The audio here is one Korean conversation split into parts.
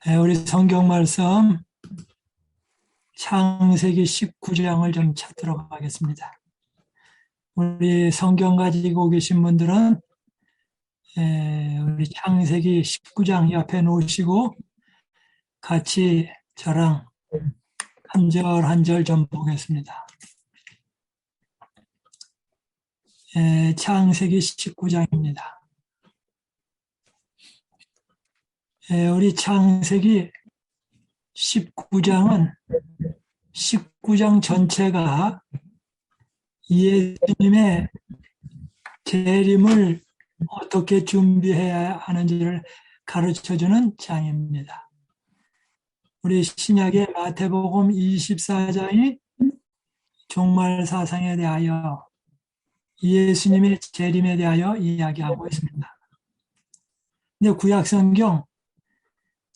네, 우리 성경 말씀 창세기 19장을 좀 찾도록 하겠습니다. 우리 성경 가지고 계신 분들은 우리 창세기 19장 옆에 놓으시고 같이 저랑 한 절 한 절 좀 보겠습니다. 창세기 19장입니다. 우리 창세기 19장은 19장 전체가 예수님의 재림을 어떻게 준비해야 하는지를 가르쳐주는 장입니다. 우리 신약의 마태복음 24장이 종말 사상에 대하여 예수님의 재림에 대하여 이야기하고 있습니다. 근데 구약성경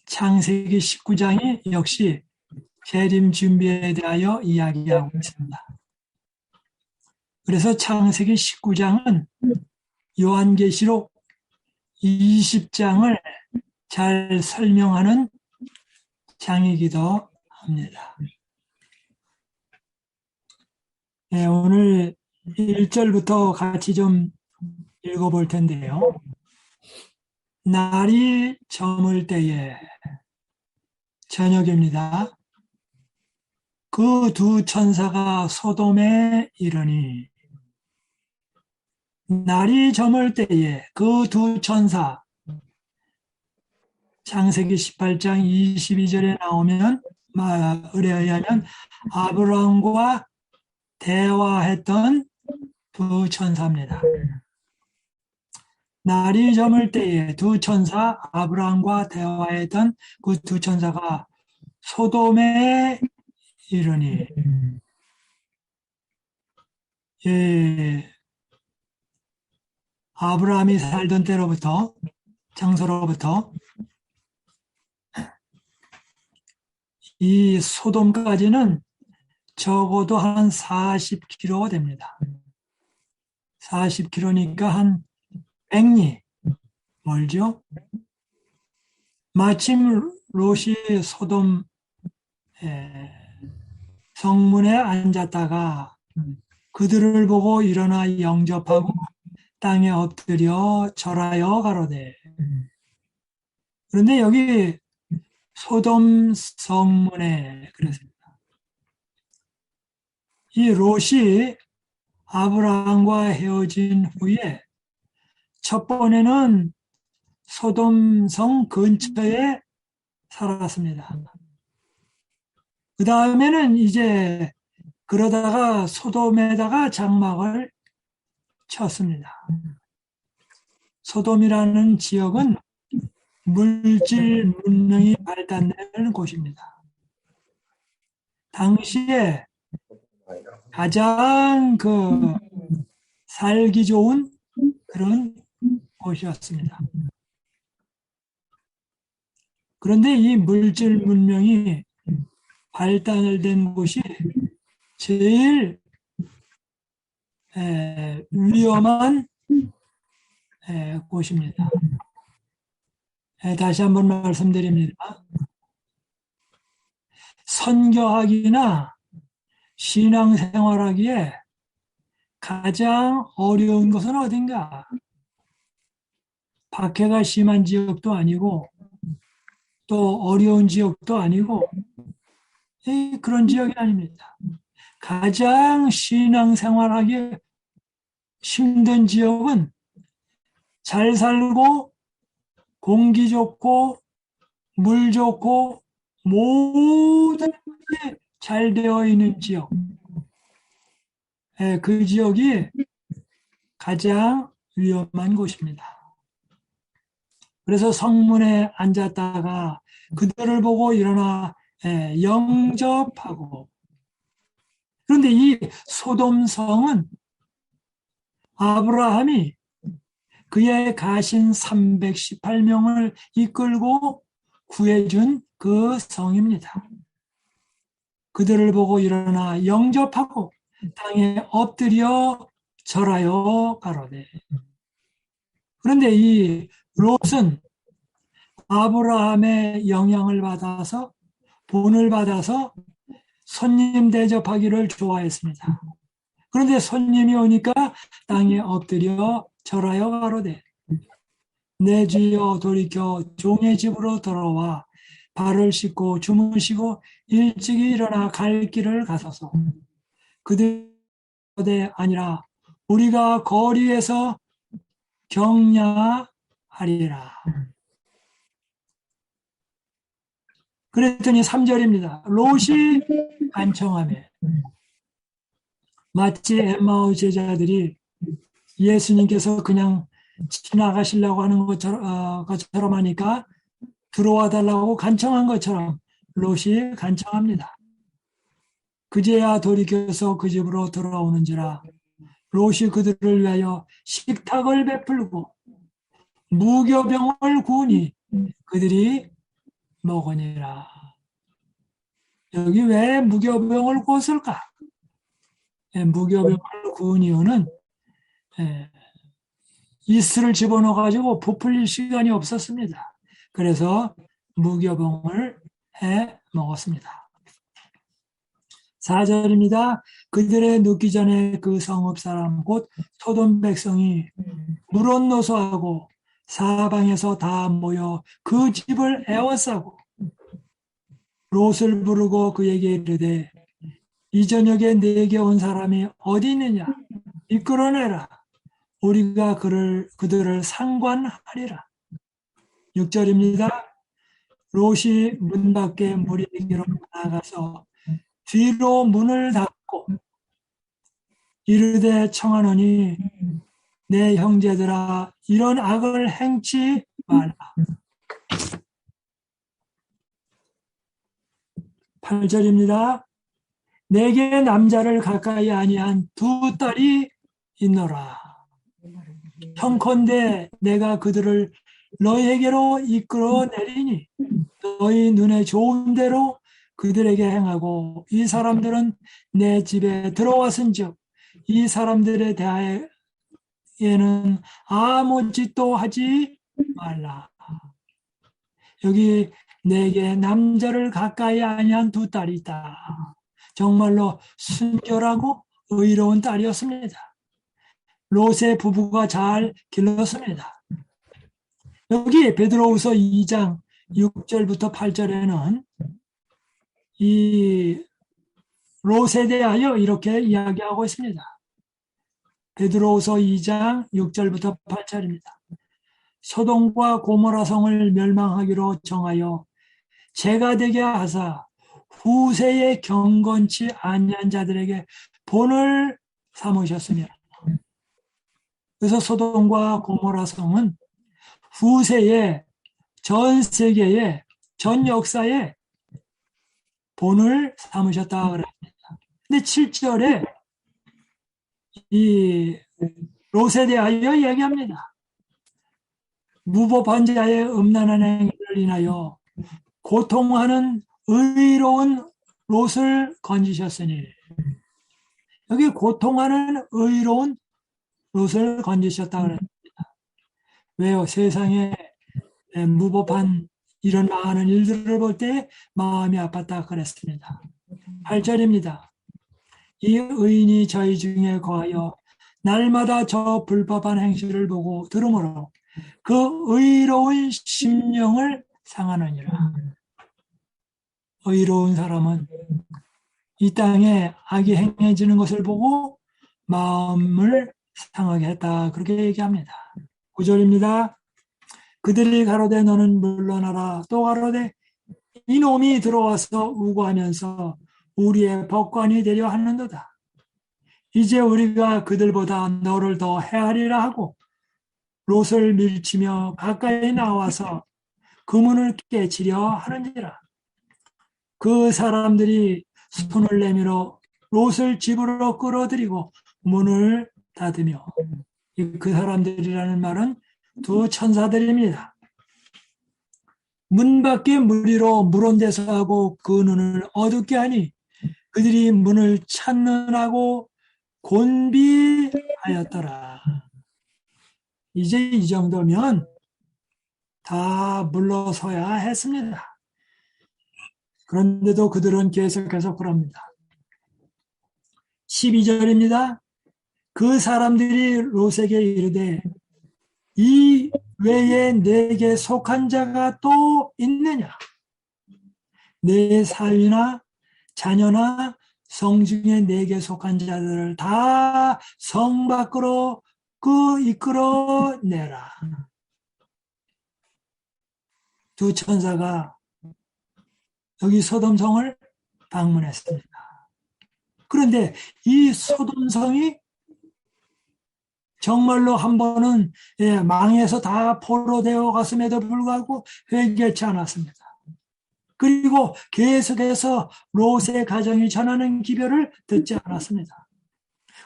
창세기 19장이 역시 재림 준비에 대하여 이야기하고 있습니다. 그래서 창세기 19장은 요한계시록 20장을 잘 설명하는 장이기도 합니다. 네, 오늘 1절부터 같이 좀 읽어볼 텐데요. 날이 저물 때에, 저녁입니다. 그 두 천사가 소돔에 이르니, 날이 저물 때에 그 두 천사, 창세기 18장 22절에 나오면, 의뢰하면 아브라함과 대화했던 두 천사입니다. 날이 저물 때에 두 천사, 아브라함과 대화했던 그 두 천사가 소돔에 이르니, 아브라함이 살던 때로부터, 장소로부터 이 소돔까지는 적어도 한 40km 됩니다. 40km니까 한 100리 멀죠? 마침 롯이 소돔 성문에 앉았다가 그들을 보고 일어나 영접하고 땅에 엎드려 절하여 가로되. 그런데 여기 소돔 성문에 그랬습니다. 이 롯이 아브라함과 헤어진 후에 첫 번에는 소돔성 근처에 살았습니다. 그 다음에는 이제 그러다가 소돔에다가 장막을 쳤습니다. 소돔이라는 지역은 물질 문명이 발달되는 곳입니다. 당시에 가장 살기 좋은 그런 곳이었습니다. 그런데 이 물질 문명이 발달된 곳이 제일 위험한 곳입니다. 다시 한번 말씀드립니다. 선교하기나 신앙생활하기에 가장 어려운 것은 어딘가? 박해가 심한 지역도 아니고 또 어려운 지역도 아니고 그런 지역이 아닙니다. 가장 신앙생활하기 힘든 지역은 잘 살고 공기 좋고 물 좋고 모든 게 잘 되어 있는 지역. 그 지역이 가장 위험한 곳입니다. 그래서 성문에 앉았다가 그들을 보고 일어나 영접하고. 그런데 이 소돔성은 아브라함이 그의 가신 318명을 이끌고 구해준 그 성입니다. 그들을 보고 일어나 영접하고 땅에 엎드려 절하여 가로되. 그런데 이 롯은 아브라함의 영향을 받아서 본을 받아서 손님 대접하기를 좋아했습니다. 그런데 손님이 오니까 땅에 엎드려 절하여 가로되 내 주여 돌이켜 종의 집으로 돌아와 발을 씻고 주무시고 일찍이 일어나 갈 길을 가소서. 그들의 아니라 우리가 거리에서 경야하리라. 그랬더니 3절입니다. 롯이 간청하며 마치 엠마오 제자들이 예수님께서 그냥 지나가시려고 하는 것처럼 하니까 들어와 달라고 간청한 것처럼 롯이 간청합니다. 그제야 돌이켜서 그 집으로 돌아오는지라 롯이 그들을 위하여 식탁을 베풀고 무교병을 구우니 그들이 먹으니라. 여기 왜 무교병을 구웠을까? 무교병을 구운 이유는 이슬을 집어넣어 가지고 부풀릴 시간이 없었습니다. 그래서 무교병을 해 먹었습니다. 4절입니다. 그들의 눕기 전에 그 성읍 사람 곧 소돔 백성이 물온노소하고 사방에서 다 모여 그 집을 에워싸고 롯을 부르고 그에게 이르되 이 저녁에 내게 온 사람이 어디 있느냐 이끌어내라 우리가 그들을 상관하리라. 6절입니다. 롯이 문 밖에 무리에게로 나가서 뒤로 문을 닫고 이르되 청하노니 내 형제들아 이런 악을 행치 말라. 8절입니다. 내게 남자를 가까이 아니한 두 딸이 있노라. 형컨대 내가 그들을 너희에게로 이끌어 내리니 너희 눈에 좋은 대로 그들에게 행하고 이 사람들은 내 집에 들어왔은즉 이 사람들에 대하여는 아무 짓도 하지 말라. 여기 내게 남자를 가까이 아니한 두 딸이 있다. 정말로 순결하고 의로운 딸이었습니다. 롯의 부부가 잘 길렀습니다. 여기 베드로후서 2장 6절부터 8절에는 이 롯에 대하여 이렇게 이야기하고 있습니다. 베드로후서 2장 6절부터 8절입니다. 소돔과 고모라 성을 멸망하기로 정하여 재가 되게 하사 후세에 경건치 아니한 자들에게 본을 삼으셨으며 그래서 소돔과 고모라 성은 후세에 전 세계에 전 역사에 본을 삼으셨다 그럽니다. 근데 7절에 이 롯에 대하여 이야기합니다. 무법한 자의 음란한 행위를 인하여 고통하는 의로운 롯을 건지셨으니 여기 고통하는 의로운 롯을 건지셨다 그럽니다. 왜요? 세상에 무법한 이런 많은 일들을 볼 때 마음이 아팠다 그랬습니다. 8절입니다. 이 의인이 저희 중에 거하여 날마다 저 불법한 행실을 보고 들으므로 그 의로운 심령을 상하느니라. 의로운 사람은 이 땅에 악이 행해지는 것을 보고 마음을 상하게 했다. 그렇게 얘기합니다. 9절입니다. 그들이 가로되 너는 물러나라. 또 가로되 이놈이 들어와서 우고하면서 우리의 법관이 되려 하는도다. 이제 우리가 그들보다 너를 더 헤아리라 하고 롯을 밀치며 가까이 나와서 그 문을 깨치려 하는지라. 그 사람들이 손을 내밀어 롯을 집으로 끌어들이고 문을 닫으며 그 사람들이라는 말은 두 천사들입니다. 문 밖에 무리로 물온대서 하고 그 눈을 어둡게 하니 그들이 문을 찾느라고 곤비하였더라. 이제 이 정도면 다 물러서야 했습니다. 그런데도 그들은 계속해서 그럽니다. 12절입니다. 그 사람들이 롯에게 이르되 이 외에 내게 속한 자가 또 있느냐? 내 사위나 자녀나 성중에 내게 속한 자들을 다 성 밖으로 이끌어내라. 두 천사가 여기 소돔성을 방문했습니다. 그런데 이 소돔성이 정말로 한 번은 망해서 다 포로되어 갔음에도 불구하고 회개치 않았습니다. 그리고 계속해서 롯의 가정이 전하는 기별을 듣지 않았습니다.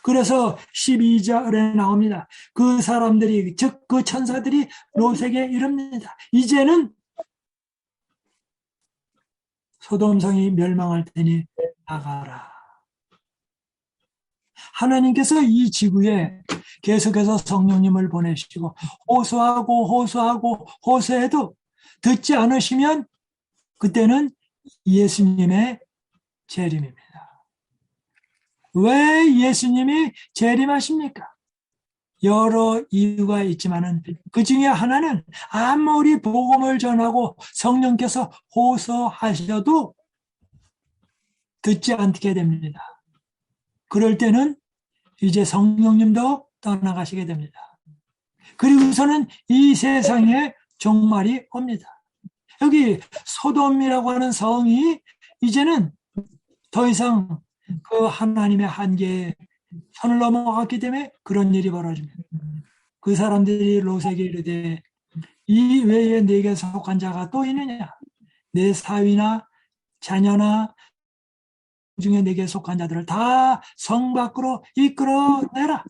그래서 12절에 나옵니다. 그 사람들이, 즉 그 천사들이 롯에게 이릅니다. 이제는 소돔성이 멸망할 테니 나가라. 하나님께서 이 지구에 계속해서 성령님을 보내시고 호소해도 듣지 않으시면 그때는 예수님의 재림입니다. 왜 예수님이 재림하십니까? 여러 이유가 있지만은 그 중에 하나는 아무리 복음을 전하고 성령께서 호소하셔도 듣지 않게 됩니다. 그럴 때는 이제 성령님도 떠나가시게 됩니다. 그리고서는 이 세상에 종말이 옵니다. 여기 소돔이라고 하는 성이 이제는 더 이상 그 하나님의 한계에 선을 넘어갔기 때문에 그런 일이 벌어집니다. 그 사람들이 롯에게 이르되 이 외에 내게 속한 자가 또 있느냐? 내 사위나 자녀나 중에 내게 속한 자들을 다 성 밖으로 이끌어내라.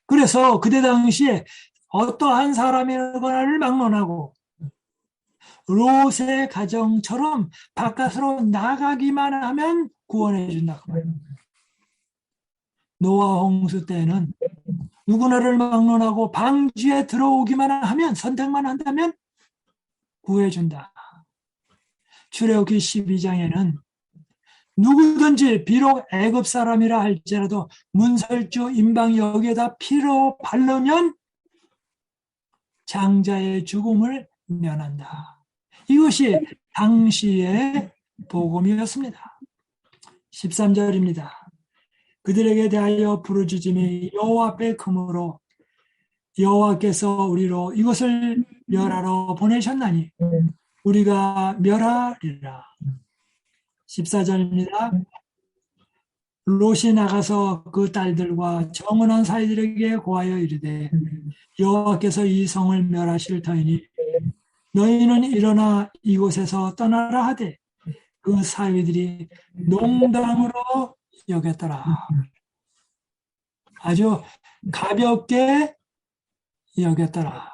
그래서 그때 당시에 어떠한 사람이거나를 막론하고 롯의 가정처럼 바깥으로 나가기만 하면 구원해 준다. 노아 홍수 때는 누구나를 막론하고 방주에 들어오기만 하면, 선택만 한다면 구해 준다. 출애굽기 12장에는 누구든지 비록 애굽 사람이라 할지라도 문설주 임방 여기에다 피로 바르면 장자의 죽음을 면한다. 이것이 당시의 복음이었습니다. 13절입니다. 그들에게 대하여 부르짖음이 여호와 앞에 크므로 여호와께서 우리로 이것을 멸하러 보내셨나니 우리가 멸하리라. 14절입니다. 롯이 나가서 그 딸들과 정언한 사이들에게 고하여 이르되 여호와께서 이 성을 멸하실 터이니 너희는 일어나 이곳에서 떠나라 하되 그 사위들이 농담으로 여겼더라. 아주 가볍게 여겼더라.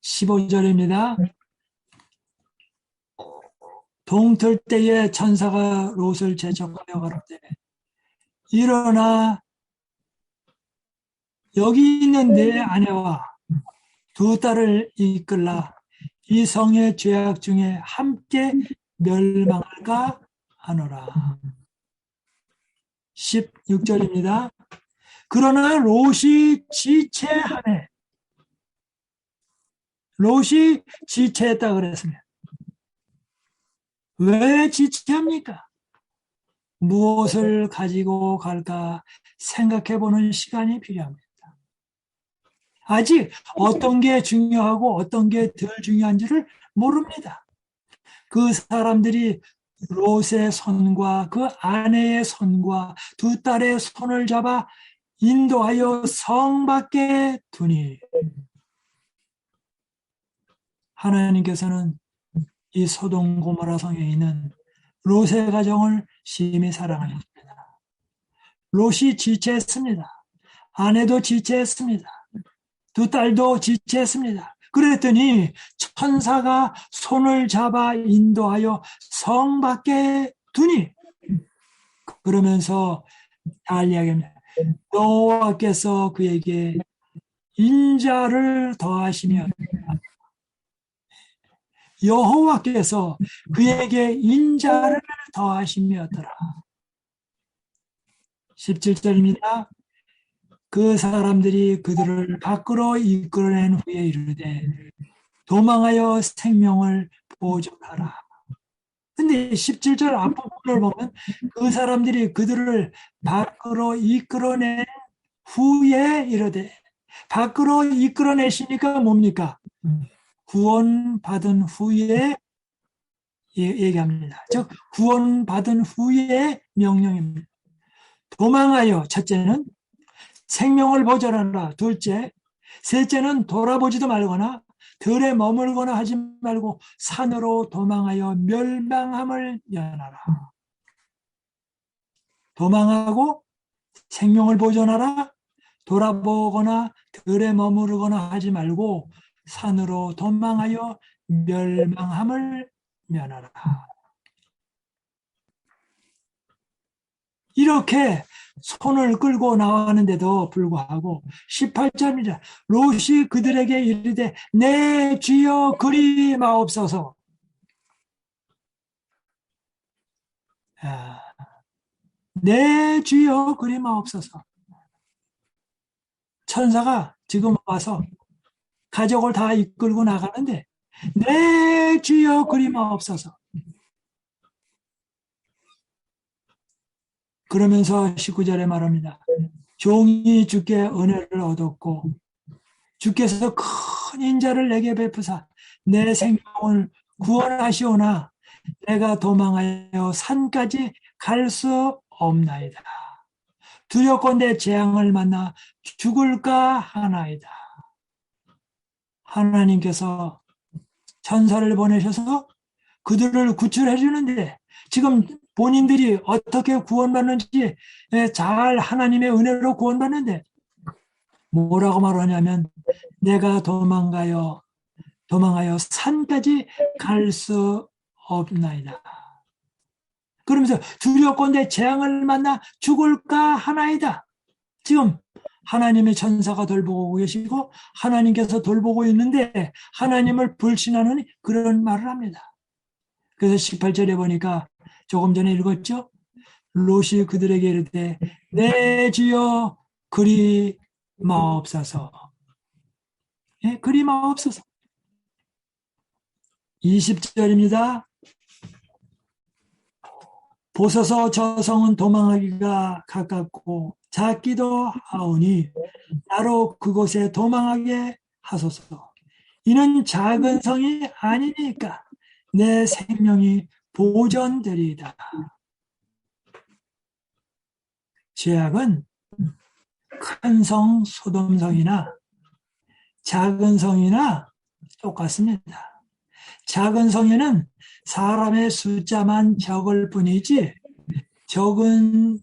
15절입니다. 동틀 때에 천사가 롯을 재촉하여 가로되 일어나 여기 있는 내 아내와 두 딸을 이끌라 이 성의 죄악 중에 함께 멸망할까 하노라. 16절입니다. 그러나 롯이 지체하네. 롯이 지체했다 그랬습니다. 왜 지체합니까? 무엇을 가지고 갈까 생각해보는 시간이 필요합니다. 아직 어떤 게 중요하고 어떤 게 덜 중요한지를 모릅니다. 그 사람들이 롯의 손과 그 아내의 손과 두 딸의 손을 잡아 인도하여 성 밖에 두니 하나님께서는 이 소돔 고모라 성에 있는 롯의 가정을 심히 사랑하셨습니다. 롯이 지체했습니다. 아내도 지체했습니다. 두 딸도 지체했습니다. 그랬더니 천사가 손을 잡아 인도하여 성 밖에 두니 그러면서 잘 이야기합니다. 여호와께서 그에게 인자를 더하시며 여호와께서 그에게 인자를 더하시며더라. 17절입니다. 그 사람들이 그들을 밖으로 이끌어낸 후에 이르되 도망하여 생명을 보존하라. 근데 17절 앞부분을 보면 그 사람들이 그들을 밖으로 이끌어낸 후에 이르되 밖으로 이끌어내시니까 뭡니까? 구원받은 후에 얘기합니다. 즉 구원받은 후에 명령입니다. 도망하여 첫째는 생명을 보존하라. 둘째, 셋째는 돌아보지도 말거나 들에 머물거나 하지 말고 산으로 도망하여 멸망함을 면하라. 도망하고 생명을 보존하라. 돌아보거나 들에 머무르거나 하지 말고 산으로 도망하여 멸망함을 면하라. 이렇게 손을 끌고 나왔는데도 불구하고 18절입니다. 롯이 그들에게 이르되 내 주여 그리 마옵소서. 내 주여 그리 마옵소서. 천사가 지금 와서 가족을 다 이끌고 나가는데 내 주여 그리 마옵소서. 그러면서 19절에 말합니다. 종이 주께 은혜를 얻었고 주께서 큰 인자를 내게 베푸사 내 생명을 구원하시오나 내가 도망하여 산까지 갈 수 없나이다. 두렵건대 재앙을 만나 죽을까 하나이다. 하나님께서 천사를 보내셔서 그들을 구출해 주는데 지금 본인들이 어떻게 구원받는지 잘 하나님의 은혜로 구원받는데 뭐라고 말하냐면 내가 도망하여 산까지 갈 수 없나이다. 그러면서 두렵건대 재앙을 만나 죽을까 하나이다. 지금 하나님의 천사가 돌보고 계시고 하나님께서 돌보고 있는데 하나님을 불신하는 그런 말을 합니다. 그래서 18절에 보니까 조금 전에 읽었죠. 롯이 그들에게 이르되 내 주여 그리 마옵소서. 예, 그리 마옵소서. 20절입니다. 보소서 저 성은 도망하기가 가깝고 작기도 하오니 나로 그곳에 도망하게 하소서. 이는 작은 성이 아니니까 내 생명이 보존되리이다. 죄악은 큰 성 소돔성이나 작은 성이나 똑같습니다. 작은 성에는 사람의 숫자만 적을 뿐이지 적은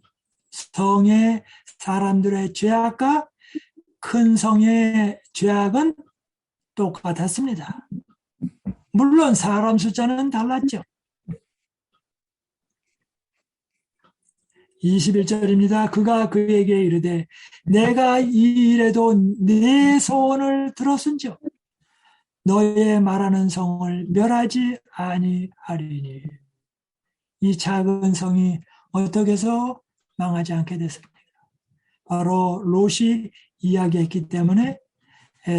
성의 사람들의 죄악과 큰 성의 죄악은 똑같았습니다. 물론 사람 숫자는 달랐죠. 21절입니다. 그가 그에게 이르되 내가 이 일에도 네 소원을 들었은즉 너의 말하는 성을 멸하지 아니하리니. 이 작은 성이 어떻게 해서 망하지 않게 됐습니까? 바로 롯이 이야기했기 때문에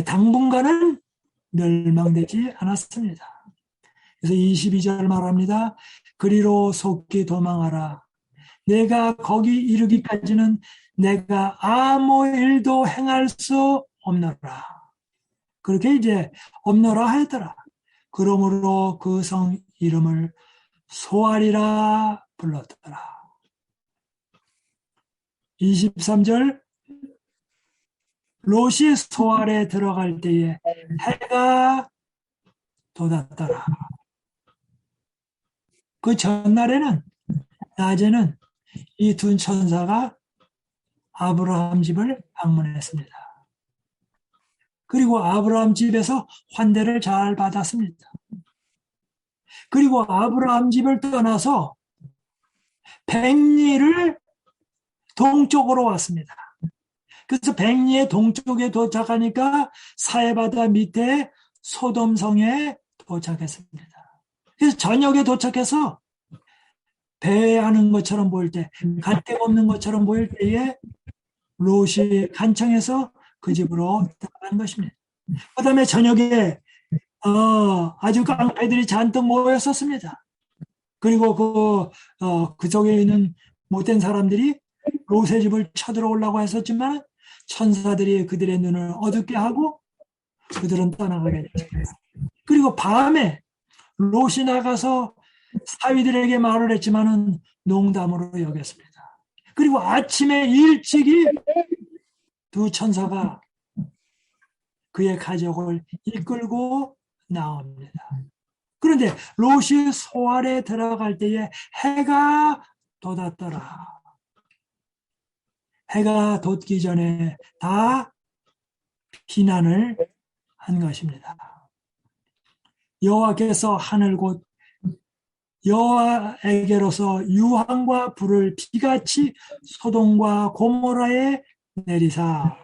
당분간은 멸망되지 않았습니다. 그래서 22절 말합니다. 그리로 속히 도망하라. 내가 거기 이르기까지는 내가 아무 일도 행할 수 없노라. 그렇게 이제 없노라 하였더라. 그러므로 그 성 이름을 소알이라 불렀더라. 23절 롯이 소알에 들어갈 때에 해가 돋았더라. 그 전날에는 낮에는 이 두 천사가 아브라함 집을 방문했습니다. 그리고 아브라함 집에서 환대를 잘 받았습니다. 그리고 아브라함 집을 떠나서 백리를 동쪽으로 왔습니다. 그래서 백리의 동쪽에 도착하니까 사해바다 밑에 소돔성에 도착했습니다. 그래서 저녁에 도착해서 배회하는 것처럼 보일 때, 갈 데가 없는 것처럼 보일 때에 롯이 간청해서 그 집으로 들어간 것입니다. 그 다음에 저녁에 아주 깡패들이 잔뜩 모였었습니다. 그리고 그 속에 있는 못된 사람들이 롯의 집을 쳐들어오려고 했었지만 천사들이 그들의 눈을 어둡게 하고 그들은 떠나가게 됐습니다. 그리고 밤에 롯이 나가서 사위들에게 말을 했지만은 농담으로 여겼습니다. 그리고 아침에 일찍이 두 천사가 그의 가족을 이끌고 나옵니다. 그런데 롯이 소알에 들어갈 때에 해가 돋았더라. 해가 돋기 전에 다避난을 한 것입니다. 여호와께서 하늘 곧 여호와에게로서 유황과 불을 비같이 소돔과 고모라에 내리사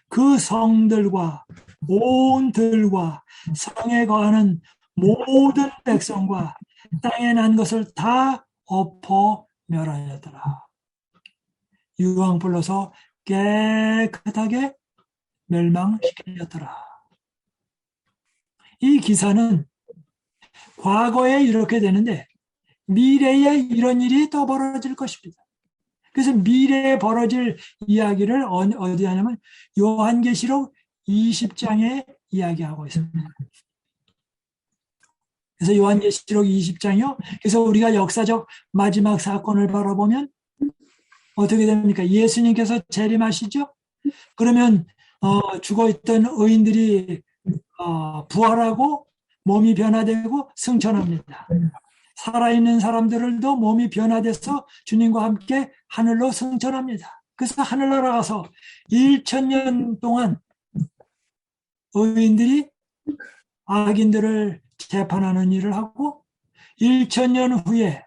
그 성들과 온 들과 성에 거하는 모든 백성과 땅에 난 것을 다 엎어 멸하였더라. 유황 불러서 깨끗하게 멸망시켰더라. 이 기사는 과거에 이렇게 되는데 미래에 이런 일이 또 벌어질 것입니다. 그래서 미래에 벌어질 이야기를 어디 하냐면 요한계시록 20장에 이야기하고 있습니다. 그래서 요한계시록 20장이요. 그래서 우리가 역사적 마지막 사건을 바라보면 어떻게 됩니까? 예수님께서 재림하시죠. 그러면 죽어있던 의인들이 부활하고 몸이 변화되고 승천합니다. 살아있는 사람들도 몸이 변화돼서 주님과 함께 하늘로 승천합니다. 그래서 하늘나라 가서 1000년 동안 의인들이 악인들을 재판하는 일을 하고 1000년 후에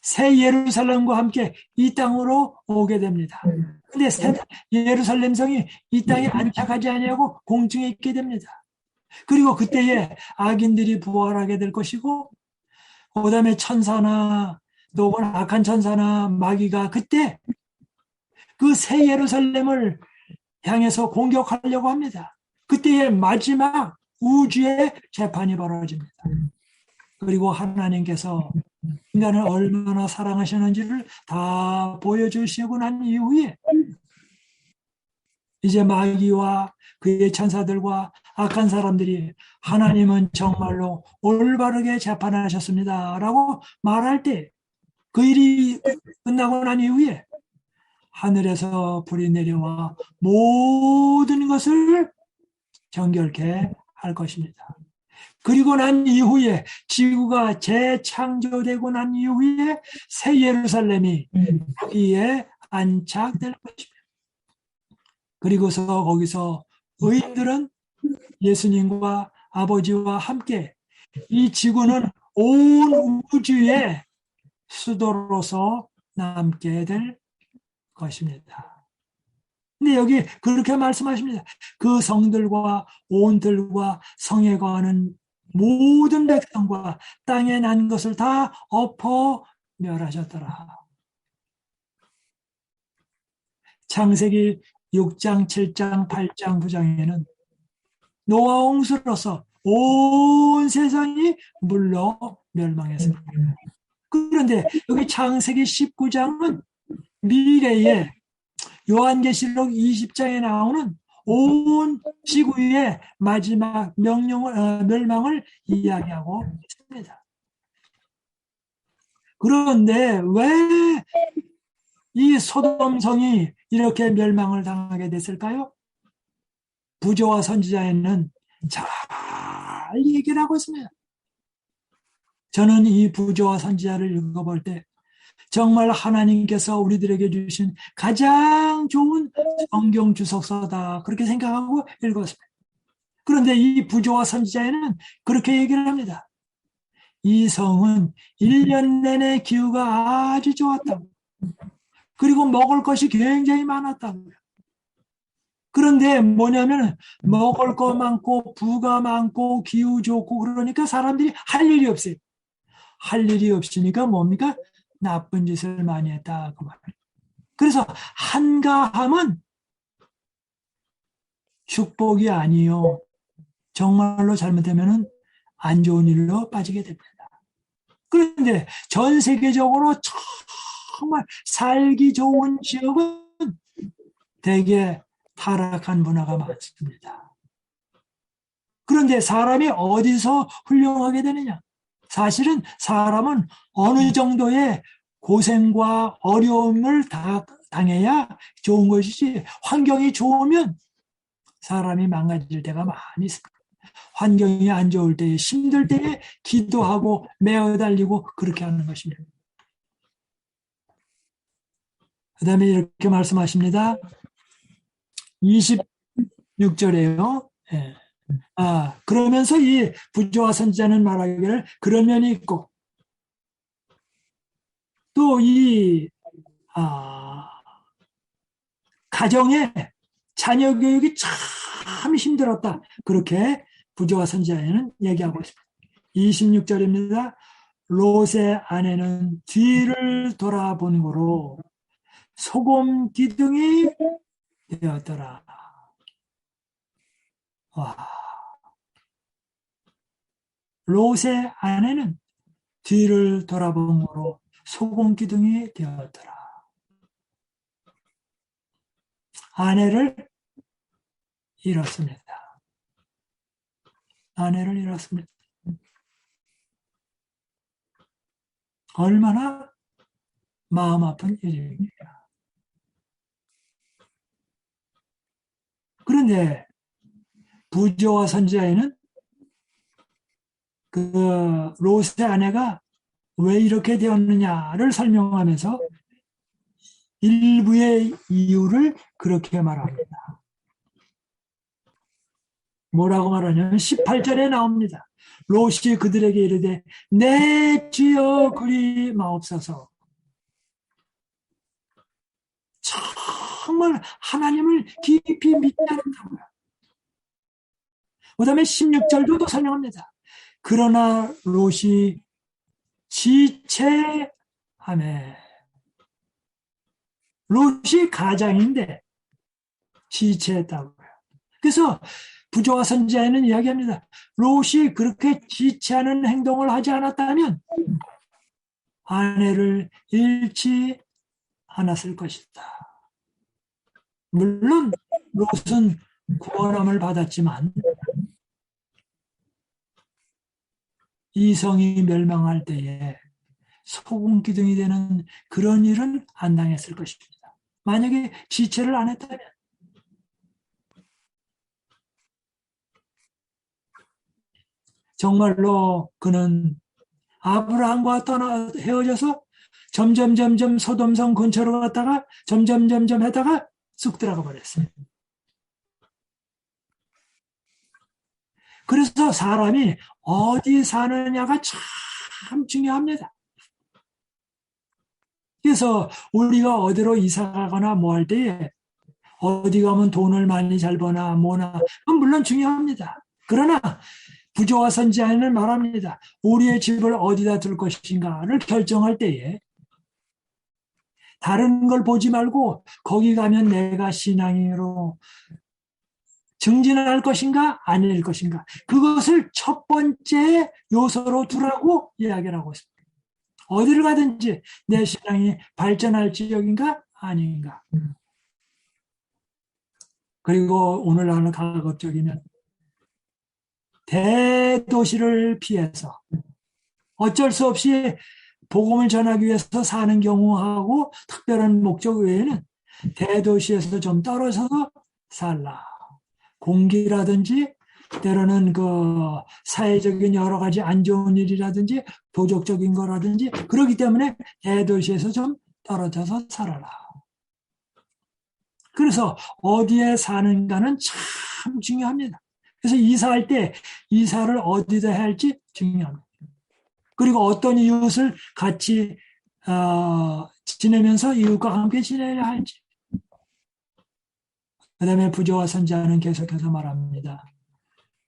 새 예루살렘과 함께 이 땅으로 오게 됩니다. 근데 새 예루살렘 성이 이 땅에 안착하지 아니하고 공중에 있게 됩니다. 그리고 그때에 악인들이 부활하게 될 것이고 그 다음에 천사나 또 악한 천사나 마귀가 그때 그 새 예루살렘을 향해서 공격하려고 합니다. 그때의 마지막 우주의 재판이 벌어집니다. 그리고 하나님께서 인간을 얼마나 사랑하시는지를 다 보여주시고 난 이후에 이제 마귀와 그의 천사들과 악한 사람들이 하나님은 정말로 올바르게 재판하셨습니다 라고 말할 때 그 일이 끝나고 난 이후에 하늘에서 불이 내려와 모든 것을 정결케 할 것입니다. 그리고 난 이후에 지구가 재창조되고 난 이후에 새 예루살렘이 거기에 안착될 것입니다. 그리고서 거기서 의인들은 예수님과 아버지와 함께 이 지구는 온 우주의 수도로서 남게 될 것입니다. 근데 여기 그렇게 말씀하십니다. 그 성들과 온들과 성에 거하는 모든 백성과 땅에 난 것을 다 엎어 멸하셨더라. 창세기 6장, 7장, 8장, 9장에는 노아 홍수로서 온 세상이 물로 멸망했습니다. 그런데 여기 창세기 19장은 미래에 요한계시록 20장에 나오는 온 지구의 마지막 멸망을 이야기하고 있습니다. 그런데 왜 이 소돔성이 이렇게 멸망을 당하게 됐을까요? 부조와 선지자에는 잘 얘기를 하고 있습니다. 저는 이 부조와 선지자를 읽어볼 때 정말 하나님께서 우리들에게 주신 가장 좋은 성경 주석서다 그렇게 생각하고 읽었습니다. 그런데 이 부조와 선지자에는 그렇게 얘기를 합니다. 이 성은 1년 내내 기후가 아주 좋았다고 그리고 먹을 것이 굉장히 많았다고요. 그런데 뭐냐면 먹을 거 많고 부가 많고 기후 좋고 그러니까 사람들이 할 일이 없어요. 할 일이 없으니까 뭡니까? 나쁜 짓을 많이 했다 그 말이에요. 그래서 한가함은 축복이 아니요. 정말로 잘못되면 안 좋은 일로 빠지게 됩니다. 그런데 전 세계적으로 정말 살기 좋은 지역은 대개 타락한 문화가 많습니다. 그런데 사람이 어디서 훌륭하게 되느냐? 사실은 사람은 어느 정도의 고생과 어려움을 다 당해야 좋은 것이지 환경이 좋으면 사람이 망가질 때가 많이 있습니다. 환경이 안 좋을 때에 힘들 때에 기도하고 매어 달리고 그렇게 하는 것입니다. 그 다음에 이렇게 말씀하십니다. 26절에요. 예. 그러면서 이 부조와 선지자는 말하기를 그런 면이 있고 또 이 가정에 자녀 교육이 참 힘들었다. 그렇게 부조와 선지자에는 얘기하고 있습니다. 26절입니다. 롯의 아내는 뒤를 돌아본 거로 소금 기둥이 되었더라. 와. 롯의 아내는 뒤를 돌아본 거로 소금 기둥이 되었더라. 아내를 잃었습니다. 아내를 잃었습니다. 얼마나 마음 아픈 일입니까? 그런데 부조와 선지자에는 그 롯의 아내가 왜 이렇게 되었느냐를 설명하면서 일부의 이유를 그렇게 말합니다. 뭐라고 말하냐면 18절에 나옵니다. 롯이 그들에게 이르되 내 주여 그리 마옵소서. 정말 하나님을 깊이 믿지 않는다고요. 그 다음에 16절도 또 설명합니다. 그러나 롯이 지체하며 롯이 가장인데 지체했다고요. 그래서 부조와 선지자에는 이야기합니다. 롯이 그렇게 지체하는 행동을 하지 않았다면 아내를 잃지 않았을 것이다. 물론 롯은 구원함을 받았지만 이성이 멸망할 때에 소금 기둥이 되는 그런 일은 안 당했을 것입니다. 만약에 지체를 안 했다면 정말로 그는 아브라함과 떠나 헤어져서 점점 소돔성 근처로 갔다가 점점 하다가 쑥 들어가 버렸어요. 그래서 사람이 어디 사느냐가 참 중요합니다. 그래서 우리가 어디로 이사 가거나 뭐 할 때에 어디 가면 돈을 많이 잘 버나 뭐나 물론 중요합니다. 그러나 부조와 선지자는 말합니다. 우리의 집을 어디다 둘 것인가를 결정할 때에 다른 걸 보지 말고 거기 가면 내가 신앙으로 증진할 것인가 아닐 것인가 그것을 첫 번째 요소로 두라고 이야기를 하고 있습니다. 어디를 가든지 내 신앙이 발전할 지역인가 아닌가. 그리고 오늘날 가급적이면 대도시를 피해서 어쩔 수 없이 복음을 전하기 위해서 사는 경우하고 특별한 목적 외에는 대도시에서 좀 떨어져서 살라. 공기라든지 때로는 그 사회적인 여러 가지 안 좋은 일이라든지 도덕적인 거라든지 그렇기 때문에 대도시에서 좀 떨어져서 살아라. 그래서 어디에 사는가는 참 중요합니다. 그래서 이사할 때 이사를 어디다 해야 할지 중요합니다. 그리고 어떤 이웃을 같이 지내면서 이웃과 함께 지내야 할지. 그 다음에 부조와 선지자는 계속해서 말합니다.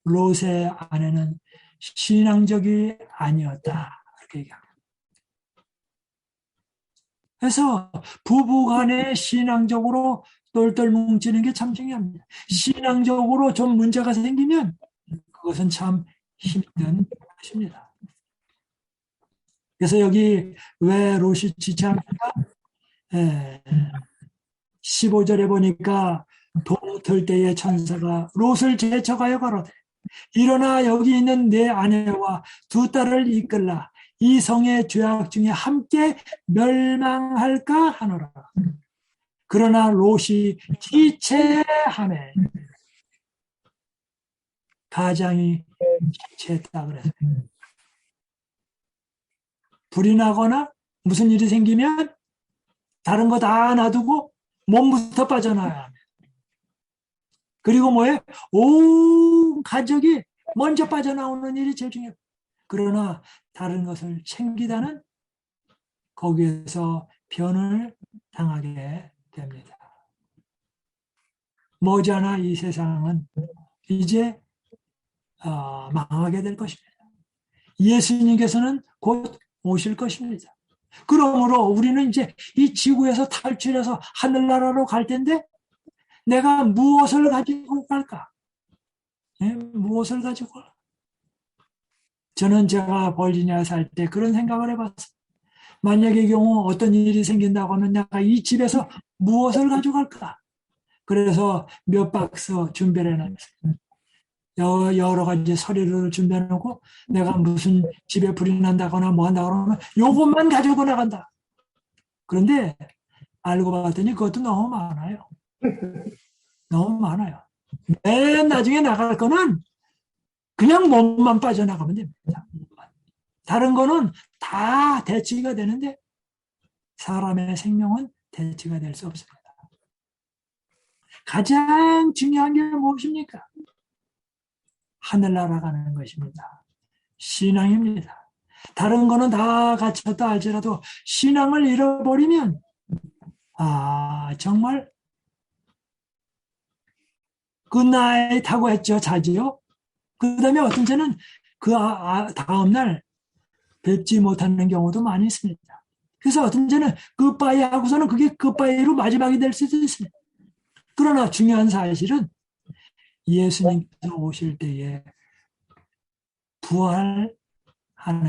롯의 아내는 신앙적이 아니었다. 이렇게 얘기합니다. 그래서 부부간에 신앙적으로 똘똘 뭉치는 게 참 중요합니다. 신앙적으로 좀 문제가 생기면 그것은 참 힘든 것입니다. 그래서 여기 왜 롯이 지체합니까? 15절에 보니까 동틀 때의 천사가 롯을 제쳐가여 가로되 일어나 여기 있는 내 아내와 두 딸을 이끌라 이 성의 죄악 중에 함께 멸망할까 하노라. 그러나 롯이 지체하매 가장이 지체했다 그래서 불이 나거나 무슨 일이 생기면 다른 거 다 놔두고 몸부터 빠져나와야 합니다. 그리고 뭐예요? 온 가족이 먼저 빠져나오는 일이 제일 중요해요. 그러나 다른 것을 챙기다는 거기에서 변을 당하게 됩니다. 머지않아 이 세상은 이제 망하게 될 것입니다. 예수님께서는 곧 오실 것입니다. 그러므로 우리는 이제 이 지구에서 탈출해서 하늘나라로 갈 텐데 내가 무엇을 가지고 갈까? 네? 무엇을 가지고 갈까? 저는 제가 버지니아 살 때 그런 생각을 해봤어요. 만약의 경우 어떤 일이 생긴다고 하면 내가 이 집에서 무엇을 가져갈까? 그래서 몇 박스 준비를 해놨어요. 여러 가지 서류를 준비해놓고 내가 무슨 집에 불이 난다거나 뭐 한다고 하면 요것만 가지고 나간다. 그런데 알고 봤더니 그것도 너무 많아요. 너무 많아요. 맨 나중에 나갈 거는 그냥 몸만 빠져나가면 됩니다. 다른 거는 다 대치가 되는데 사람의 생명은 대치가 될 수 없습니다. 가장 중요한 게 무엇입니까? 하늘나라 가는 것입니다. 신앙입니다. 다른 거는 다 갖췄다 할지라도 신앙을 잃어버리면 정말 그 나이 타고 했죠. 자지요. 그 다음에 어떤 때는 그 다음날 뵙지 못하는 경우도 많이 있습니다. 그래서 어떤 때는 굿바이 하고서는 그게 굿바이로 마지막이 될 수도 있습니다. 그러나 중요한 사실은 예수님께서 오실 때에 부활하는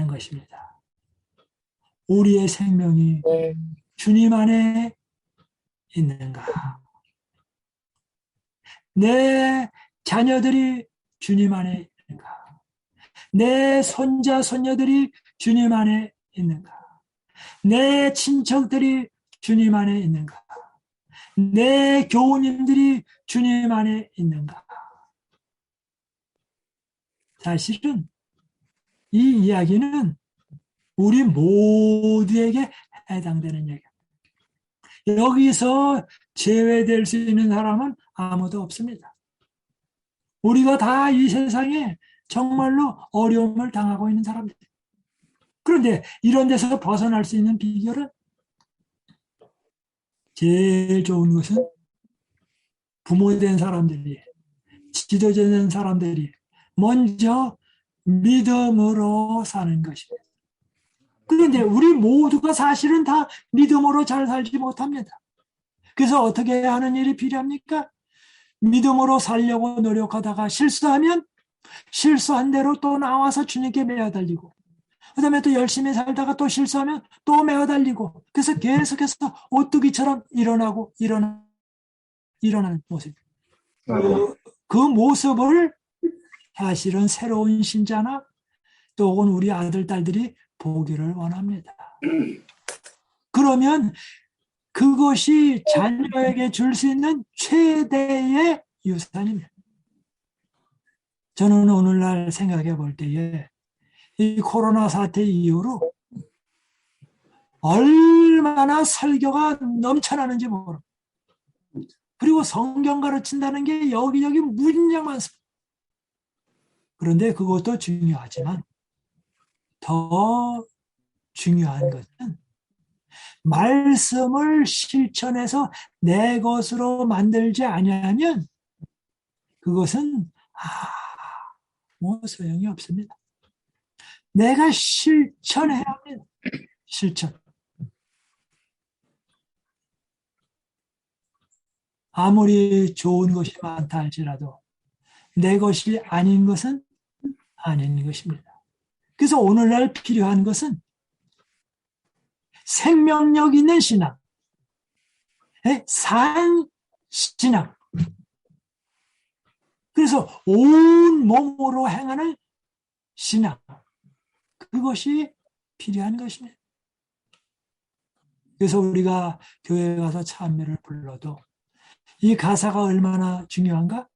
것입니다. 우리의 생명이 주님 안에 있는가? 내 자녀들이 주님 안에 있는가? 내 손자, 손녀들이 주님 안에 있는가? 내 친척들이 주님 안에 있는가? 내 교우님들이 주님 안에 있는가? 사실은 이 이야기는 우리 모두에게 해당되는 얘기입니다. 여기서 제외될 수 있는 사람은 아무도 없습니다. 우리가 다 이 세상에 정말로 어려움을 당하고 있는 사람들. 그런데 이런 데서 벗어날 수 있는 비결은 제일 좋은 것은 부모된 사람들이, 지도자 된 사람들이 먼저 믿음으로 사는 것입니다. 그런데 우리 모두가 사실은 다 믿음으로 잘 살지 못합니다. 그래서 어떻게 하는 일이 필요합니까? 믿음으로 살려고 노력하다가 실수하면 실수한 대로 또 나와서 주님께 매어달리고 그 다음에 또 열심히 살다가 또 실수하면 또 매어달리고 그래서 계속해서 오뚜기처럼 일어나는 모습. 그 모습을 사실은 새로운 신자나 또 혹은 우리 아들, 딸들이 보기를 원합니다. 그러면 그것이 자녀에게 줄 수 있는 최대의 유산입니다. 저는 오늘날 생각해 볼 때에 이 코로나 사태 이후로 얼마나 설교가 넘쳐나는지 모릅니다. 그리고 성경 가르친다는 게 여기저기 무진장 많습니다. 그런데 그것도 중요하지만 더 중요한 것은 말씀을 실천해서 내 것으로 만들지 아니하면 그것은 아무 소용이 없습니다. 내가 실천해야 합니다. 실천. 아무리 좋은 것이 많다 할지라도 내 것이 아닌 것은 아닌 것입니다. 그래서 오늘날 필요한 것은 생명력 있는 신앙, 산 신앙. 그래서 온 몸으로 행하는 신앙. 그것이 필요한 것입니다. 그래서 우리가 교회에 가서 찬미를 불러도 이 가사가 얼마나 중요한가?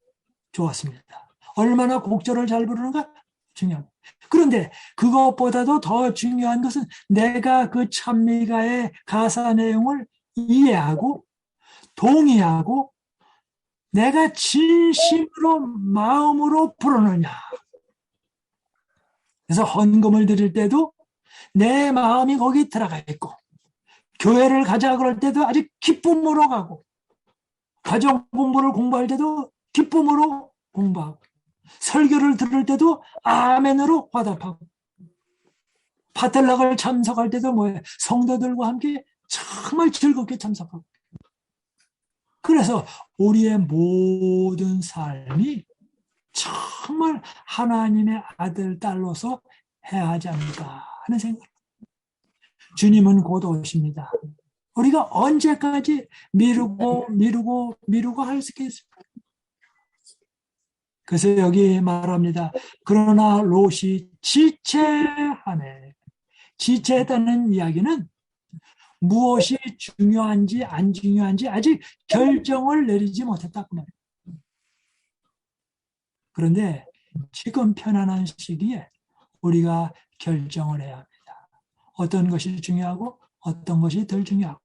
좋았습니다. 얼마나 곡절을 잘 부르는가? 중요합니다. 그런데 그것보다도 더 중요한 것은 내가 그 찬미가의 가사 내용을 이해하고 동의하고 내가 진심으로 마음으로 부르느냐. 그래서 헌금을 드릴 때도 내 마음이 거기 들어가 있고 교회를 가자 그럴 때도 아주 기쁨으로 가고 가정 공부를 공부할 때도 기쁨으로 공부하고 설교를 들을 때도 아멘으로 화답하고 파텔락을 참석할 때도 성도들과 함께 정말 즐겁게 참석하고 그래서 우리의 모든 삶이 정말 하나님의 아들, 딸로서 해야 하지 않을까 하는 생각. 주님은 곧 오십니다. 우리가 언제까지 미루고 할 수 있겠습니까? 그래서 여기 말합니다. 그러나 롯이 지체하네. 지체했다는 이야기는 무엇이 중요한지 안 중요한지 아직 결정을 내리지 못했다. 그런데 지금 편안한 시기에 우리가 결정을 해야 합니다. 어떤 것이 중요하고 어떤 것이 덜 중요하고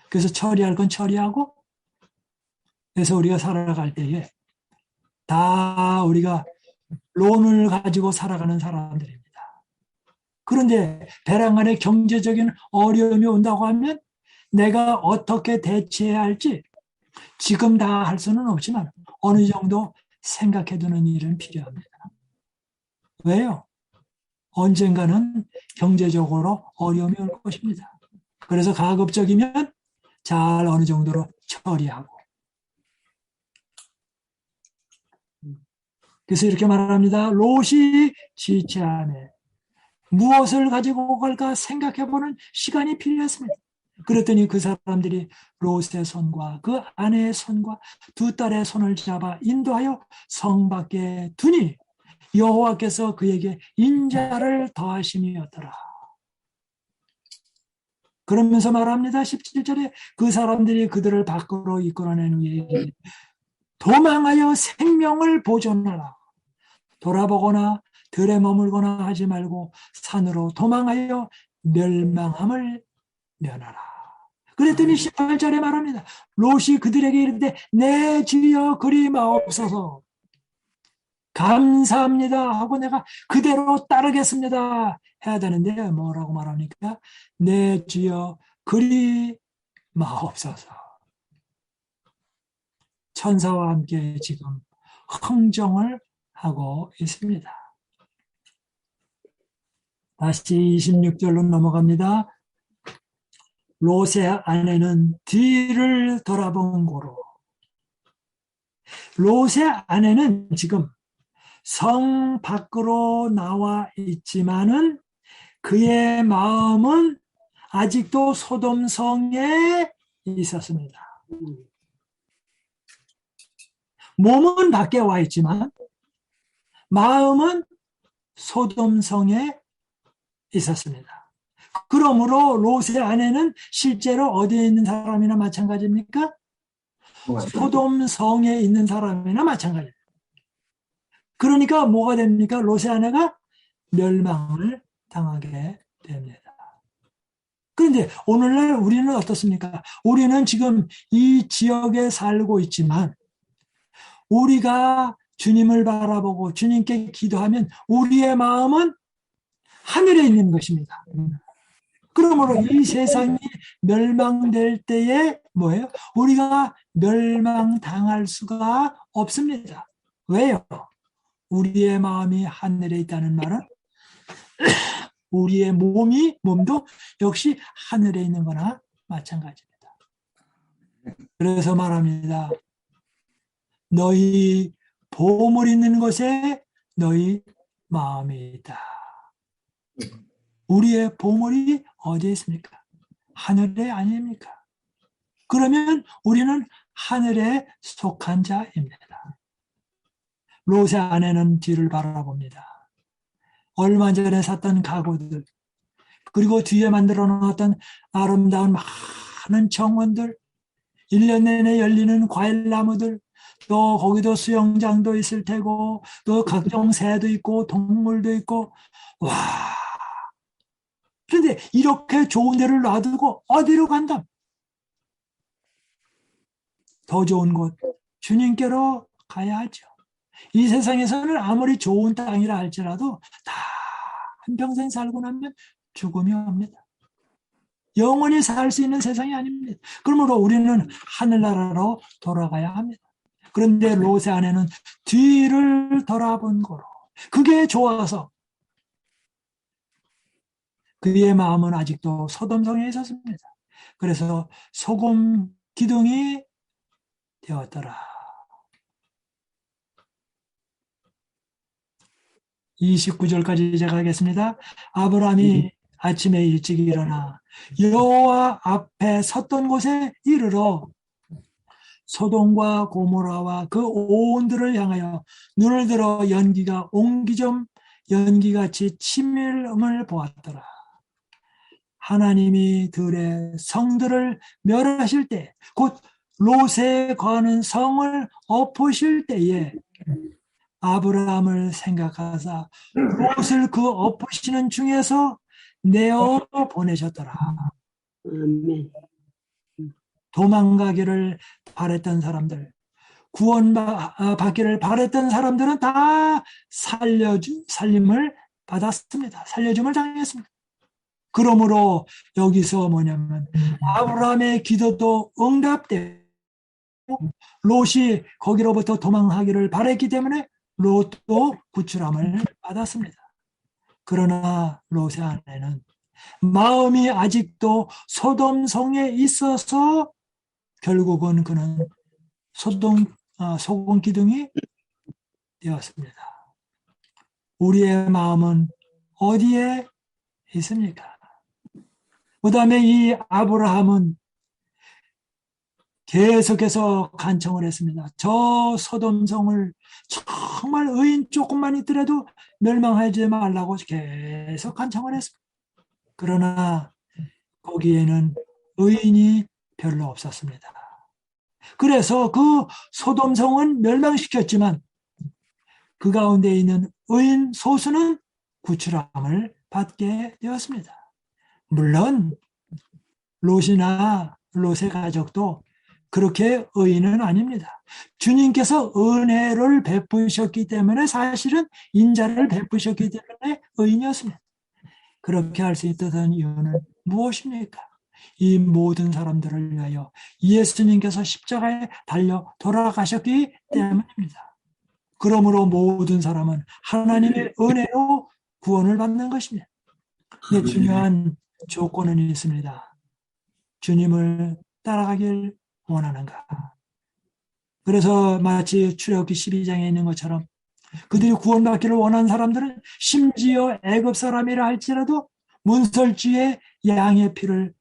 그래서 처리할 건 처리하고 그래서 우리가 살아갈 때에 다 우리가 론을 가지고 살아가는 사람들입니다. 그런데 배랑 안에 경제적인 어려움이 온다고 하면 내가 어떻게 대처해야 할지 지금 다 할 수는 없지만 어느 정도 생각해두는 일은 필요합니다. 왜요? 언젠가는 경제적으로 어려움이 올 것입니다. 그래서 가급적이면 잘 어느 정도로 처리하고 그래서 이렇게 말합니다. 롯이 지체하네. 무엇을 가지고 갈까 생각해보는 시간이 필요했습니다. 그랬더니 그 사람들이 롯의 손과 그 아내의 손과 두 딸의 손을 잡아 인도하여 성 밖에 두니 여호와께서 그에게 인자를 더하심이었더라. 그러면서 말합니다. 17절에 그 사람들이 그들을 밖으로 이끌어낸 후에 도망하여 생명을 보존하라. 돌아보거나 들에 머물거나 하지 말고 산으로 도망하여 멸망함을 면하라. 그랬더니 18절에 말합니다. 롯이 그들에게 이르되 내 주여 그리 마옵소서. 감사합니다 하고 내가 그대로 따르겠습니다 해야 되는데 뭐라고 말합니까? 내 주여 그리 마옵소서. 천사와 함께 지금 흥정을 하고 있습니다. 다시 26절로 넘어갑니다. 롯의 아내는 뒤를 돌아본 고로. 롯의 아내는 지금 성 밖으로 나와 있지만은 그의 마음은 아직도 소돔 성에 있었습니다. 몸은 밖에 와 있지만 마음은 소돔 성에 있었습니다. 그러므로 롯의 아내는 실제로 어디에 있는 사람이나 마찬가지입니까? 소돔 성에 있는 사람이나 마찬가지입니다. 그러니까 뭐가 됩니까? 롯의 아내가 멸망을 당하게 됩니다. 그런데 오늘날 우리는 어떻습니까? 우리는 지금 이 지역에 살고 있지만 우리가 주님을 바라보고 주님께 기도하면 우리의 마음은 하늘에 있는 것입니다. 그러므로 이 세상이 멸망될 때에 뭐예요? 우리가 멸망당할 수가 없습니다. 왜요? 우리의 마음이 하늘에 있다는 말은 우리의 몸도 역시 하늘에 있는 거나 마찬가지입니다. 그래서 말합니다. 너희 보물 있는 곳에 너희 마음이 있다. 우리의 보물이 어디에 있습니까? 하늘에 아닙니까? 그러면 우리는 하늘에 속한 자입니다. 롯의 아내는 뒤를 바라봅니다. 얼마 전에 샀던 가구들, 그리고 뒤에 만들어 놓았던 아름다운 많은 정원들, 1년 내내 열리는 과일나무들, 또 거기도 수영장도 있을 테고, 또 각종 새도 있고, 동물도 있고, 와. 그런데 이렇게 좋은 데를 놔두고 어디로 간다? 더 좋은 곳, 주님께로 가야 하죠. 이 세상에서는 아무리 좋은 땅이라 할지라도 다 한평생 살고 나면 죽음이 옵니다. 영원히 살 수 있는 세상이 아닙니다. 그러므로 우리는 하늘나라로 돌아가야 합니다. 그런데 롯의 아내는 뒤를 돌아본 거로 그게 좋아서 그의 마음은 아직도 소돔성에 있었습니다. 그래서 소금 기둥이 되었더라. 29절까지 제가 하겠습니다. 아브라함이 아침에 일찍 일어나 여호와 앞에 섰던 곳에 이르러 소돔과 고모라와 그 온들을 향하여 눈을 들어 연기가 옹기좀 연기같이 치밀음을 보았더라. 하나님이 들의 성들을 멸하실 때, 곧 롯에 관한 성을 엎으실 때에 아브라함을 생각하사 롯을 그 엎으시는 중에서 내어 보내셨더라. 아멘. 도망가기를 바랬던 사람들, 구원받기를 바랬던 사람들은 다 살림을 받았습니다. 살려줌을 당했습니다. 그러므로 여기서 뭐냐면 아브라함의 기도도 응답되고 롯이 거기로부터 도망하기를 바랬기 때문에 롯도 구출함을 받았습니다. 그러나 롯의 아내는 마음이 아직도 소돔성에 있어서 결국은 그는 소금 기둥이 되었습니다. 우리의 마음은 어디에 있습니까? 그 다음에 이 아브라함은 계속해서 간청을 했습니다. 저 소돔성을 정말 의인 조금만 있더라도 멸망하지 말라고 계속 간청을 했습니다. 그러나 거기에는 의인이 별로 없었습니다. 그래서 그 소돔성은 멸망시켰지만 그 가운데 있는 의인 소수는 구출함을 받게 되었습니다. 물론 롯이나 롯의 가족도 그렇게 의인은 아닙니다. 주님께서 은혜를 베푸셨기 때문에 사실은 인자를 베푸셨기 때문에 의인이었습니다. 그렇게 할 수 있었던 이유는 무엇입니까? 이 모든 사람들을 위하여 예수님께서 십자가에 달려 돌아가셨기 때문입니다. 그러므로 모든 사람은 하나님의 은혜로 구원을 받는 것입니다. 근데 중요한 조건은 있습니다. 주님을 따라가길 원하는가? 그래서 마치 출애굽기 12장에 있는 것처럼 그들이 구원받기를 원하는 사람들은 심지어 애굽 사람이라 할지라도 문설주에 양의 피를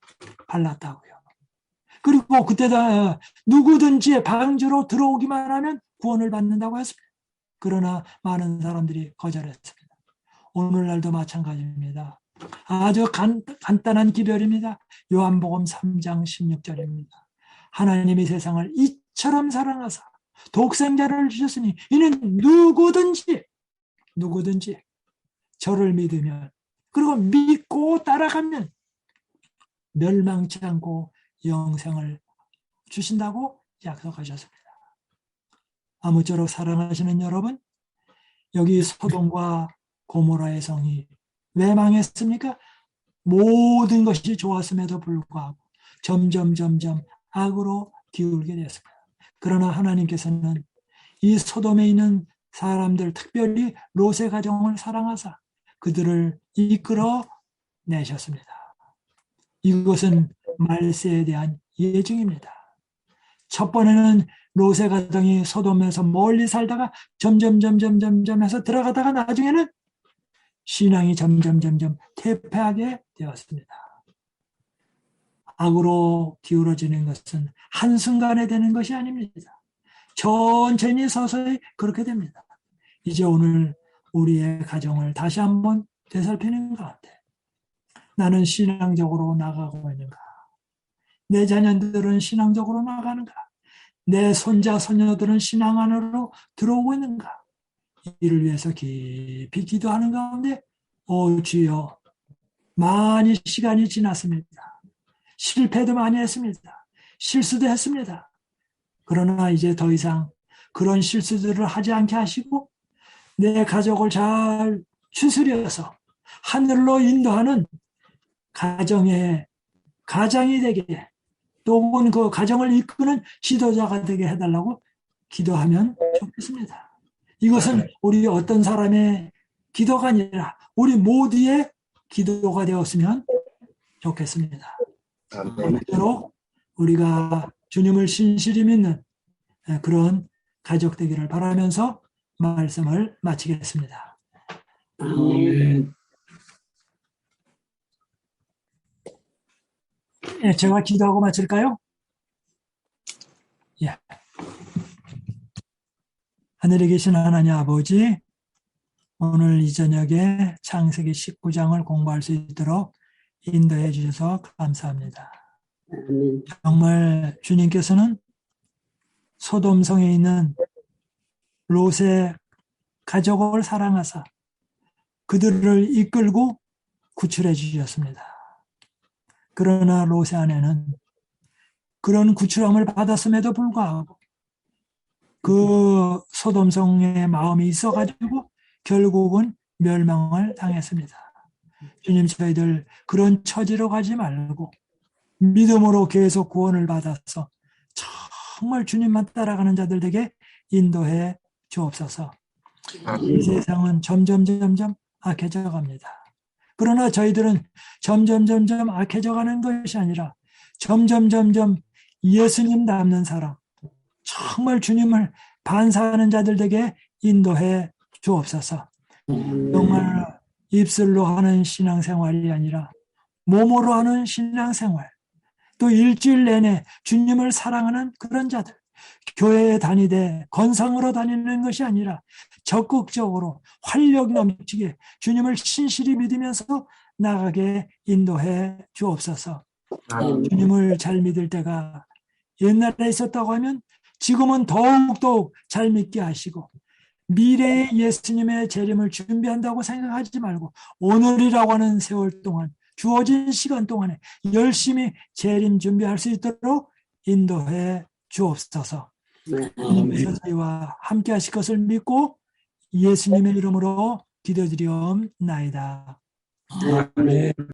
발랐다고요. 그리고 그때다 누구든지 방주로 들어오기만 하면 구원을 받는다고 했습니다. 그러나 많은 사람들이 거절했습니다. 오늘날도 마찬가지입니다. 아주 간단한 기별입니다. 요한복음 3장 16절입니다. 하나님이 세상을 이처럼 사랑하사 독생자를 주셨으니 이는 누구든지 저를 믿으면 그리고 믿고 따라가면 멸망치 않고 영생을 주신다고 약속하셨습니다. 아무쪼록 사랑하시는 여러분, 여기 소돔과 고모라의 성이 왜 망했습니까? 모든 것이 좋았음에도 불구하고 점점 악으로 기울게 되었습니다. 그러나 하나님께서는 이 소돔에 있는 사람들, 특별히 롯의 가정을 사랑하사 그들을 이끌어 내셨습니다. 이것은 말세에 대한 예증입니다. 첫 번에는 롯의 가정이 소돔에서 멀리 살다가 점점 해서 들어가다가 나중에는 신앙이 점점 퇴폐하게 되었습니다. 악으로 기울어지는 것은 한순간에 되는 것이 아닙니다. 천천히 서서히 그렇게 됩니다. 이제 오늘 우리의 가정을 다시 한번 되살피는 가운데 나는 신앙적으로 나가고 있는가? 내 자녀들은 신앙적으로 나가는가? 내 손자, 손녀들은 신앙 안으로 들어오고 있는가? 이를 위해서 깊이 기도하는 가운데 주여, 많이 시간이 지났습니다. 실패도 많이 했습니다. 실수도 했습니다. 그러나 이제 더 이상 그런 실수들을 하지 않게 하시고 내 가족을 잘 추스려서 하늘로 인도하는 가장이 되게 또 혹은 그 가정을 이끄는 지도자가 되게 해달라고 기도하면 좋겠습니다. 이것은 우리 어떤 사람의 기도가 아니라 우리 모두의 기도가 되었으면 좋겠습니다. 그대로 우리가 주님을 신실히 믿는 그런 가족 되기를 바라면서 말씀을 마치겠습니다. 아멘. 제가 기도하고 마칠까요? 예. 하늘에 계신 하나님 아버지, 오늘 이 저녁에 창세기 19장을 공부할 수 있도록 인도해 주셔서 감사합니다. 아멘. 정말 주님께서는 소돔성에 있는 롯의 가족을 사랑하사 그들을 이끌고 구출해 주셨습니다. 그러나 롯의 아내는 그런 구출함을 받았음에도 불구하고 그 소돔성의 마음이 있어가지고 결국은 멸망을 당했습니다. 주님, 저희들 그런 처지로 가지 말고 믿음으로 계속 구원을 받아서 정말 주님만 따라가는 자들 에게 인도해 주옵소서. 이 세상은 점점 악해져 갑니다. 그러나 저희들은 점점 악해져 가는 것이 아니라 점점 예수님 닮는 사람, 정말 주님을 반사하는 자들에게 인도해 주옵소서. 정말 입술로 하는 신앙생활이 아니라 몸으로 하는 신앙생활, 또 일주일 내내 주님을 사랑하는 그런 자들, 교회에 다니되 건상으로 다니는 것이 아니라 적극적으로 활력 넘치게 주님을 신실히 믿으면서 나가게 인도해 주옵소서. 주님을 잘 믿을 때가 옛날에 있었다고 하면 지금은 더욱 잘 믿게 하시고 미래의 예수님의 재림을 준비한다고 생각하지 말고 오늘이라고 하는 세월 동안 주어진 시간 동안에 열심히 재림 준비할 수 있도록 인도해 주옵소서. 주님께서 저희와 함께 하실 것을 믿고 예수님의 이름으로 기도드리옵나이다. 아멘.